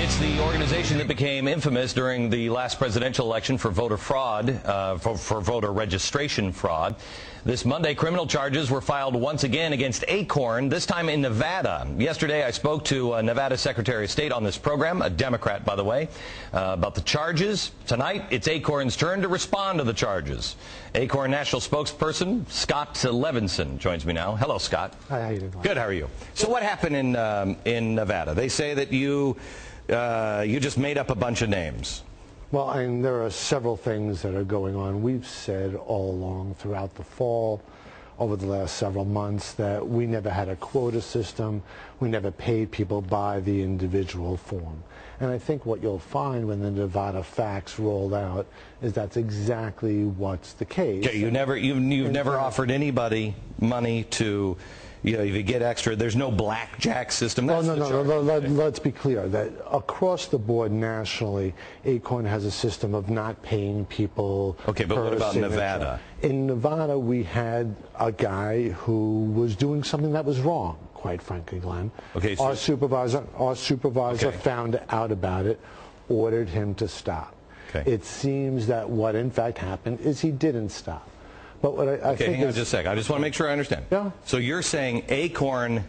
Weeknights, the organization that became infamous during the last presidential election for voter fraud, for voter registration fraud. This Monday, criminal charges were filed once again against Acorn, this time in Nevada. Yesterday, I spoke to Nevada Secretary of State on this program, a Democrat, by the way, about the charges. Tonight, it's Acorn's turn to respond to the charges. Acorn National Spokesperson Scott Levinson joins me now. Hello, Scott. Hi, how you doing? Good, how are you? So what happened in Nevada? They say that you just made up a bunch of names. Well, I mean, there are several things that are going on. We've said all along throughout the fall, over the last several months, that we never had a quota system. We never paid people by the individual form. And I think what you'll find when the Nevada facts roll out is that's exactly what's the case. Okay, you've never offered anybody money to, you know, if you get extra, there's no blackjack system. That's let's be clear that across the board nationally, Acorn has a system of not paying people. Okay, but what about Nevada? In Nevada, we had a guy who was doing something that was wrong, quite frankly, Glenn. Okay, so our supervisor found out about it, ordered him to stop. Okay. It seems that what in fact happened is he didn't stop. But what I think hang on just a sec. I just want to make sure I understand. Yeah. So you're saying Acorn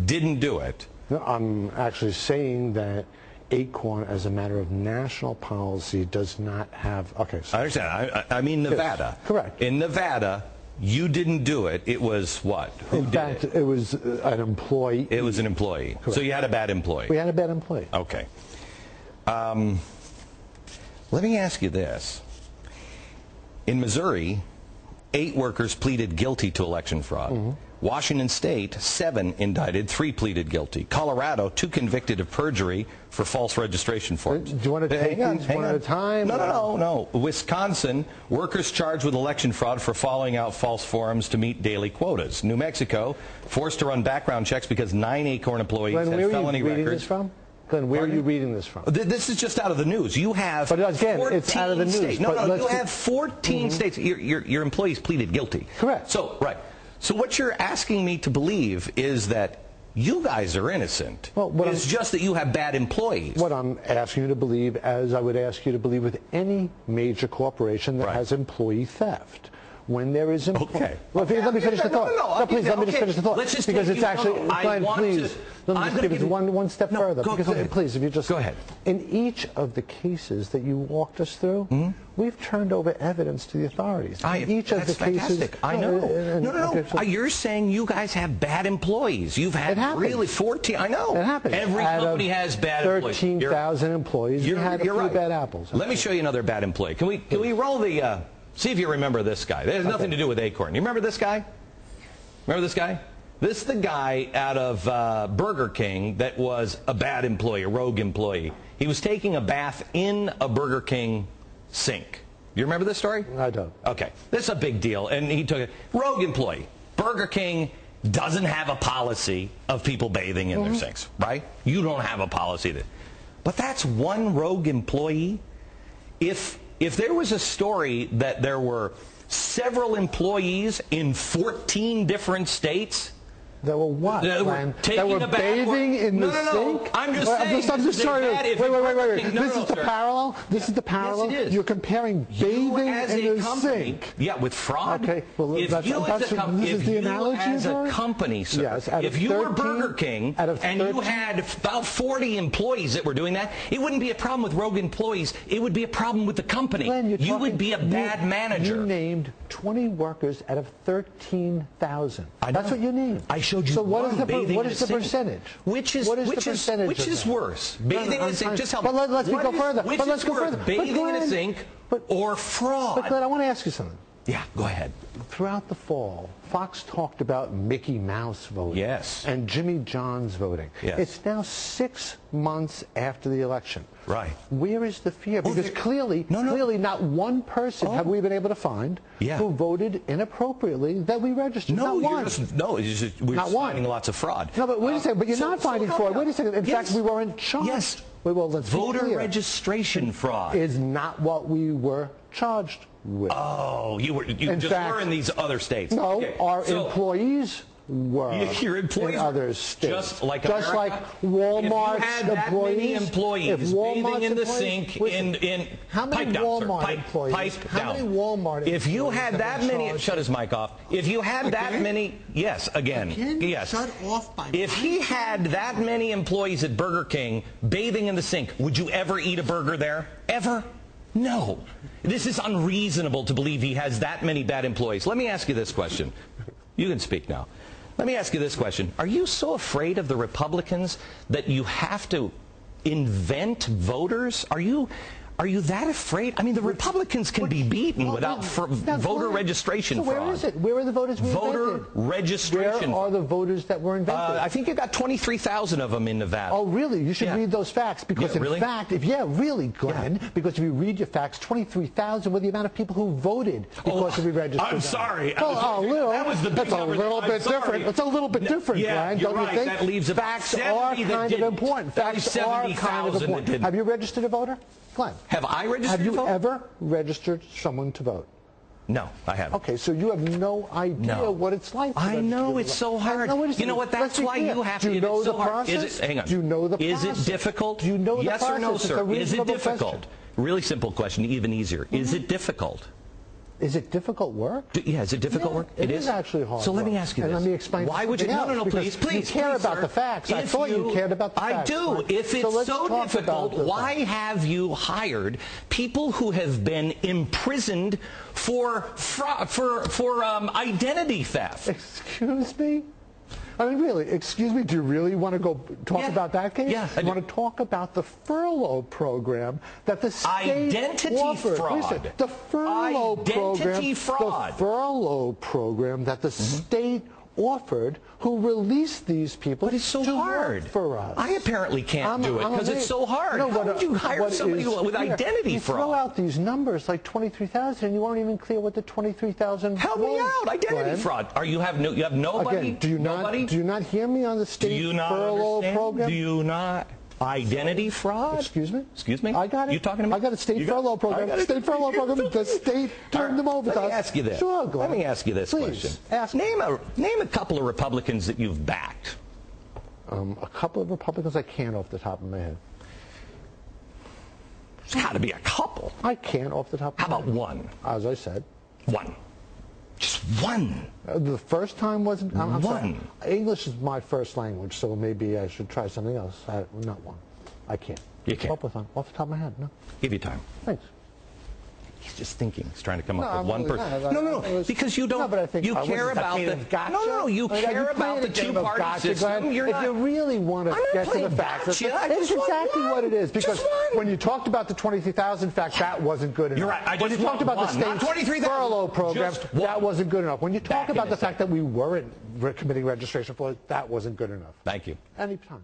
didn't do it? No, I'm actually saying that Acorn, as a matter of national policy, does not have. Okay. So I understand. I mean Nevada. Yes, correct. In Nevada, you didn't do it. It was what? Who in fact, it was an employee. It was an employee. Correct. So you had a bad employee. We had a bad employee. Okay. Let me ask you this. In Missouri, 8 workers pleaded guilty to election fraud. Mm-hmm. Washington State, 7 indicted, 3 pleaded guilty. Colorado, 2 convicted of perjury for false registration forms. Do you want to take these one at a time? No. Wisconsin, workers charged with election fraud for following out false forms to meet daily quotas. New Mexico, forced to run background checks because 9 Acorn employees had felony records. From? Glenn, where are you reading this from? This is just out of the news. You have but again, 14 it's out of the news. States. No, you have 14 states. Your employees pleaded guilty. Correct. So, right. So what you're asking me to believe is that you guys are innocent. Well, it's just that you have bad employees. What I'm asking you to believe, as I would ask you to believe with any major corporation that has employee theft. When there is okay. Well, let me finish the thought. No, please let me just finish the thought. Let's just because it's actually, Glenn, please. Let me just give it one step further. Go ahead. Please, if you just go ahead. In each of the cases that you walked us through, we've turned over evidence to the authorities. Each of the cases. I know. No. You're saying you guys have bad employees. You've had really 14. I know. It happens. Every company has bad employees. 13,000 employees. You had a few bad apples. Let me show you another bad employee. Can we roll the? See if you remember this guy. That has nothing to do with Acorn. You remember this guy? Remember this guy? This is the guy out of Burger King that was a bad employee, a rogue employee. He was taking a bath in a Burger King sink. You remember this story? I don't. Okay. This is a big deal. And he took a rogue employee. Burger King doesn't have a policy of people bathing in their sinks, right? You don't have a policy. But that's one rogue employee. If there was a story that there were several employees in 14 different states that were what? That were bathing in the sink? I'm just saying. I'm just sorry. Wait. This is the parallel? This is the parallel? Yes, it is. You're comparing bathing in the sink. Yeah, with fraud. Okay. Well, if you as a company, sir, yes, if you were Burger King and you had about 40 employees that were doing that, it wouldn't be a problem with rogue employees. It would be a problem with the company. Glenn, you would be a bad manager. You named 20 workers out of 13,000. That's what you named. Showed you. So what is the percentage? Which is worse? Bathing in a sink. Just help me. But let's go further. Which is worse? Bathing in a sink or fraud? But Glenn, I want to ask you something. Yeah, go ahead. Throughout the fall, Fox talked about Mickey Mouse voting. Yes. And Jimmy John's voting. Yes. It's now 6 months after the election. Right. Where is the fear? Because clearly not one person have we been able to find who voted inappropriately that we registered. Not one. We're finding lots of fraud. No, but wait a second. But you're not finding fraud. Wait a second. In fact, we weren't charged. Yes. Well, let's voter registration fraud is not what we were charged with. Oh, you just were in these other states. No, our employees were Your employees in other states. Just like Walmart's if you had that many employees bathing in the sink in how many Walmart employees? How many Walmart employees? If you had that many, shut his mic off. If you had that many, yes, again, yes. Shut off by. If he had that many employees at Burger King bathing in the sink, would you ever eat a burger there? Ever? No. This is unreasonable to believe he has that many bad employees. Let me ask you this question. You can speak now. Let me ask you this question. Are you so afraid of the Republicans that you have to invent voters? Are you that afraid? I mean, the Republicans can be beaten without voter registration fraud. Where is it? Where are the voters we invented? Voter registration. Where are the voters that were invented? I think you got 23,000 of them in Nevada. Oh, really? You should read those facts because, really? in fact, really, Glenn, because if you read your facts, 23,000 were the amount of people who voted because of re-registration. I'm sorry. That was the big That's a number. little bit different. It's a little bit different, Glenn, don't you think? That leaves facts are kind of important. Facts are kind of important. Have you registered a voter? Glenn. Have I registered a voter? Have you ever registered someone to vote? No, I haven't. Okay, so you have no idea what it's like. I know it's so hard. You know what? That's why you have to. Do you know the process? Hang on. Do you know the process? Is it difficult? Do you know the process? Yes or no, sir? Is it difficult? Question. Really simple question, even easier. Is it difficult? Is it difficult work? Yeah, is it difficult work? It is actually hard. So let me ask you this. And let me explain. Why would you? No, please. You care about the facts. I thought you cared about the facts. I do. If it's so difficult, why have you hired people who have been imprisoned for identity theft? Excuse me? I mean, really, excuse me, do you really want to go talk about that case? Yeah. You want to talk about the furlough program that the state offered. Fraud. Listen, the furlough program that the state offered, who released these people to work for us. I apparently can't do it because it's so hard. How would you hire somebody with identity fraud? You throw out these numbers like 23,000 and you aren't even clear what the 23,000 Help me out. Identity fraud. You have nobody? Again, do you not hear me on the state furlough program? Do you not? Identity fraud? Excuse me? Excuse me? I got it. You talking to me? I got a state furlough program. State furlough program. The state turned them over to us. Let me ask you this. Sure, go ahead. Let me ask you this question. Ask. Name a couple of Republicans that you've backed. A couple of Republicans I can't off the top of my head. There's got to be a couple. I can't off the top of my head. How about one? As I said. One. Just one. The first time wasn't. I'm one. Sorry. English is my first language, so maybe I should try something else. Not one. I can't. You can't. Off the top of my head, no. Give you time. Thanks. He's just thinking. He's trying to come up with one person. No. Because you don't. But I think you care about the. No. You care about the two-party system. If you really want to get to the facts, it's exactly what it is. Because when you talked about the 23,000 fact, that wasn't good enough. You're right. When you talked about the state furlough program, that wasn't good enough. When you talk about the fact that we weren't committing registration fraud, that wasn't good enough. Thank you. Anytime.